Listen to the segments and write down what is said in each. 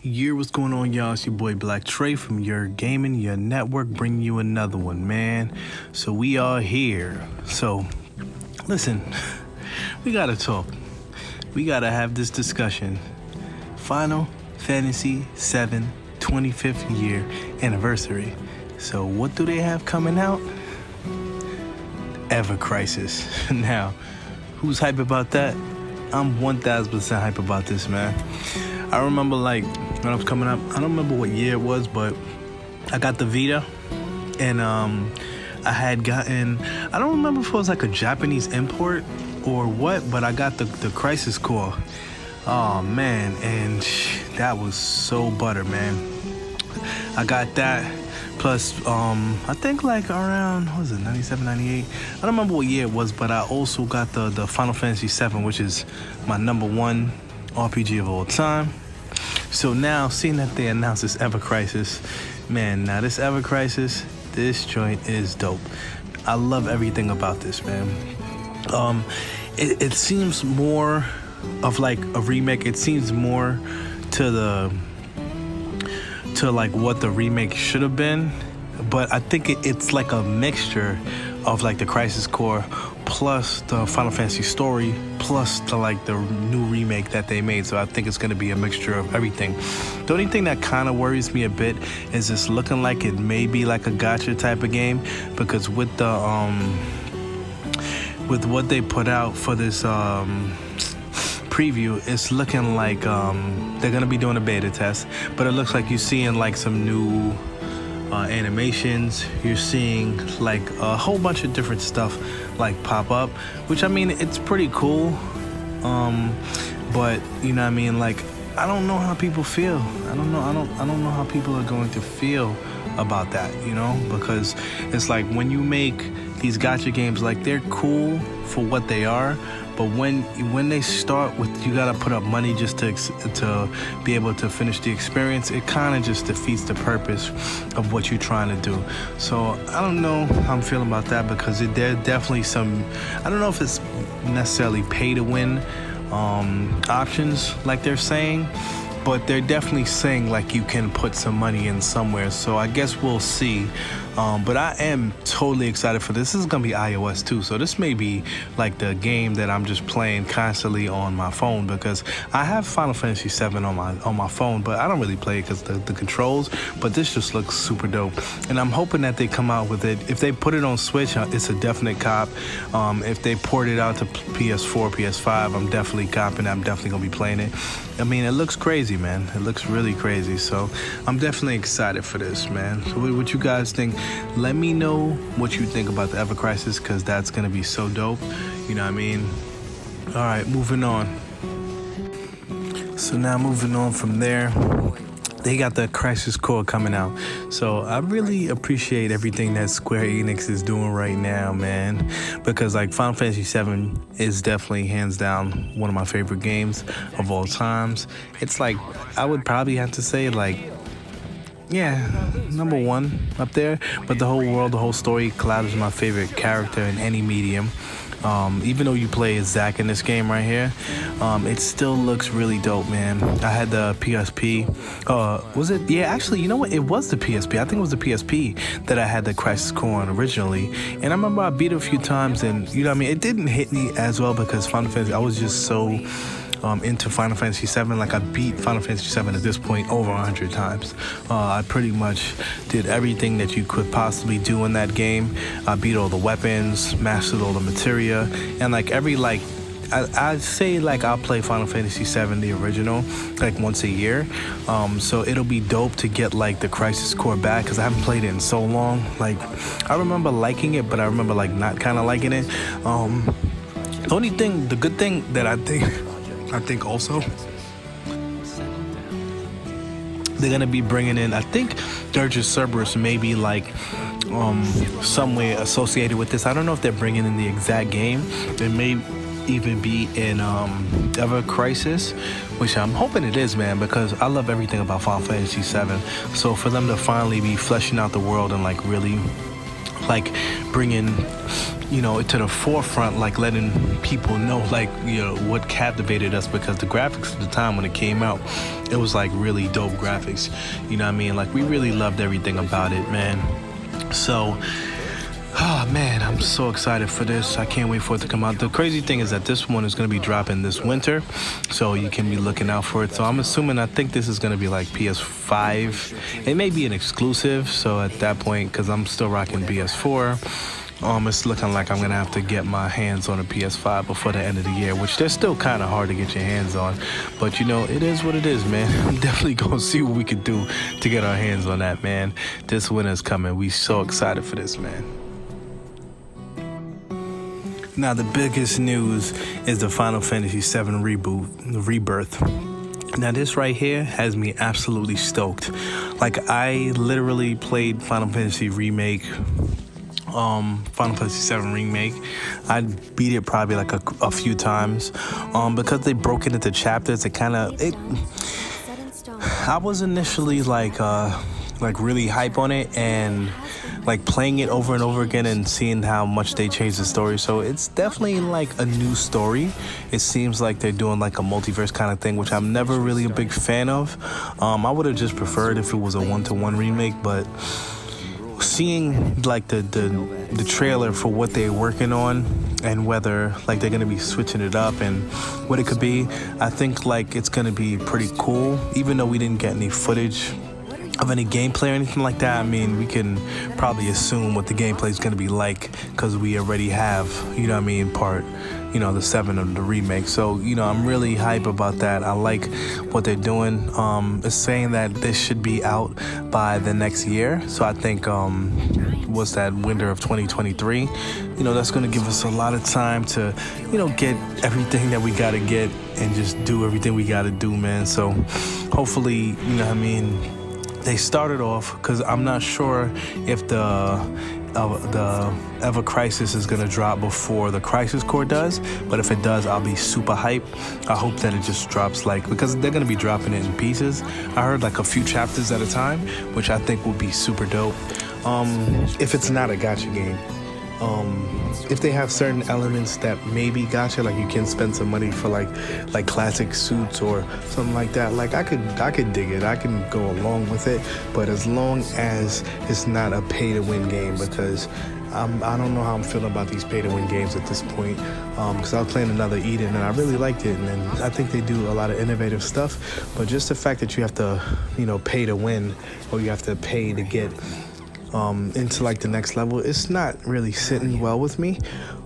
What's going on, y'all? It's your boy Black Trey from Your Gaming, Your Network, bringing you another one, man. So we are here. So, listen, we gotta talk. We gotta have this discussion. Final Fantasy VII 25th year anniversary. So what do they have coming out? Ever Crisis. Now, who's hype about that? I'm 1000% hype about this, man. I remember like when I was coming up, I don't remember what year it was, but I got the Vita and I had gotten, I don't remember if it was like a Japanese import or what, but I got the Crisis Core. Oh man, and that was so butter, man. I got that. Plus, I think like around, what was it, 97, 98? I don't remember what year it was, but I also got the Final Fantasy VII, which is my #1 RPG of all time. So now, seeing that they announced this Ever Crisis, man, now this Ever Crisis, this joint is dope. I love everything about this, man. It seems more of like a remake. It seems more to like what the remake should have been, but I think it's like a mixture of like the Crisis Core plus the Final Fantasy story plus the new remake that they made. So I think it's going to be a mixture of everything. The only thing that kind of worries me a bit is it's looking like it may be like a gacha type of game, because with the with what they put out for this preview, it's looking like they're gonna be doing a beta test, but it looks like you're seeing like some new animations. You're seeing like a whole bunch of different stuff like pop up, which I mean, it's pretty cool, but you know what I mean, like I don't know how people feel. I don't know how people are going to feel about that, you know, because it's like when you make these gacha games, like they're cool for what they are, but when they start with you gotta put up money just to be able to finish the experience, it kind of just defeats the purpose of what you're trying to do. So I don't know how I'm feeling about that, because there are definitely some, I don't know if it's necessarily pay to win options like they're saying, but they're definitely saying like you can put some money in somewhere. So I guess we'll see. But I am totally excited for this. This is gonna be iOS too, so this may be like the game that I'm just playing constantly on my phone, because I have Final Fantasy VII on my phone, but I don't really play it because the controls. But this just looks super dope, and I'm hoping that they come out with it. If they put it on Switch, it's a definite cop. If they port it out to PS4, PS5, I'm definitely copping it. I'm definitely gonna be playing it. I mean, it looks crazy, man. It looks really crazy. So I'm definitely excited for this, man. So what you guys think? Let me know what you think about the Ever Crisis, because that's going to be so dope. You know what I mean? All right, moving on. So now moving on from there, they got the Crisis Core coming out. So I really appreciate everything that Square Enix is doing right now, man, because like Final Fantasy VII is definitely hands down one of my favorite games of all times. It's like, I would probably have to say like, yeah, #1 up there. But the whole world, the whole story, Cloud is my favorite character in any medium. Even though you play as Zack in this game right here, it still looks really dope, man. I had the PSP. Was it? Yeah, actually, you know what? It was the PSP. I think it was the PSP that I had the Crisis Core on originally. And I remember I beat it a few times, and you know what I mean? It didn't hit me as well because Final Fantasy, I was just so into Final Fantasy VII. Like I beat Final Fantasy VII at this point over 100 times. I pretty much did everything that you could possibly do in that game. I beat all the weapons, mastered all the materia, and like I'd say like I'll play Final Fantasy VII, the original, like once a year. So it'll be dope to get like the Crisis Core back, because I haven't played it in so long. Like I remember liking it, but I remember like not kind of liking it. The good thing that I think also they're gonna be bringing in, I think Dirge's Cerberus may be like some way associated with this. I don't know if they're bringing in the exact game. It may even be in Ever Crisis, which I'm hoping it is, man, because I love everything about Final Fantasy VII. So for them to finally be fleshing out the world and like really like bringing you know, to the forefront, like letting people know, like, you know, what captivated us, because the graphics at the time when it came out, it was like really dope graphics. You know what I mean? Like we really loved everything about it, man. So, oh man, I'm so excited for this. I can't wait for it to come out. The crazy thing is that this one is going to be dropping this winter, so you can be looking out for it. So I'm assuming, I think this is going to be like PS5. It may be an exclusive, so at that point, because I'm still rocking PS4, it's looking like I'm going to have to get my hands on a PS5 before the end of the year, which they're still kind of hard to get your hands on. But, you know, it is what it is, man. I'm definitely going to see what we can do to get our hands on that, man. This winter's coming. We so excited for this, man. Now, the biggest news is the Final Fantasy VII rebirth. Now, this right here has me absolutely stoked. Like, I literally played Final Fantasy Remake, Final Fantasy VII Remake. I beat it probably like a few times. Because they broke it into chapters, I was initially like really hype on it, and like playing it over and over again and seeing how much they changed the story. So it's definitely like a new story. It seems like they're doing like a multiverse kind of thing, which I'm never really a big fan of. I would have just preferred if it was a 1-to-1 remake, but seeing like the trailer for what they're working on and whether like they're gonna be switching it up and what it could be, I think like it's gonna be pretty cool. Even though we didn't get any footage of any gameplay or anything like that, I mean, we can probably assume what the gameplay is going to be like because we already have, you know what I mean, the 7 of the remake. So, you know, I'm really hype about that. I like what they're doing. It's saying that this should be out by the next year. So I think, what's that, winter of 2023? You know, that's going to give us a lot of time to, you know, get everything that we got to get and just do everything we got to do, man. So hopefully, you know what I mean, they started off, because I'm not sure if the Ever Crisis is going to drop before the Crisis Core does, but if it does, I'll be super hype. I hope that it just drops, like, because they're going to be dropping it in pieces. I heard like a few chapters at a time, which I think would be super dope. If it's not a gacha game. If they have certain elements that maybe gacha, like you can spend some money for like classic suits or something like that, like I could dig it. I can go along with it, but as long as it's not a pay-to-win game, because I don't know how I'm feeling about these pay-to-win games at this point, because I was playing another Eden and I really liked it, and I think they do a lot of innovative stuff, but just the fact that you have to, you know, pay to win, or you have to pay to get into like the next level, it's not really sitting well with me,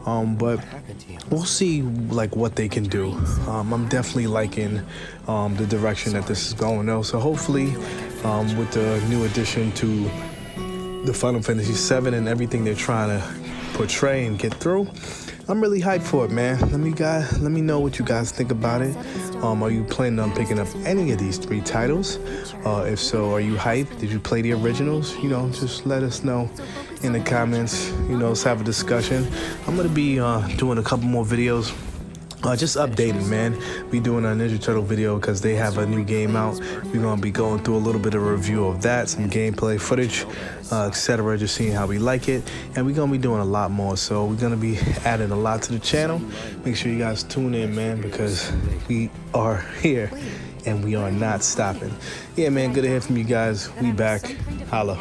but we'll see like what they can do. I'm definitely liking the direction that this is going though, so hopefully with the new addition to the Final Fantasy VII and everything they're trying to portray and get through, I'm really hyped for it, man. Let me know what you guys think about it. Are you planning on picking up any of these 3 titles? If so, are you hyped? Did you play the originals? You know, just let us know in the comments. You know, let's have a discussion. I'm gonna be doing a couple more videos. Just updating, man. Be doing a Ninja Turtle video because they have a new game out. We're going to be going through a little bit of a review of that, some gameplay footage, etc. Just seeing how we like it. And we're going to be doing a lot more. So we're going to be adding a lot to the channel. Make sure you guys tune in, man, because we are here and we are not stopping. Yeah, man, good to hear from you guys. We back. Holla.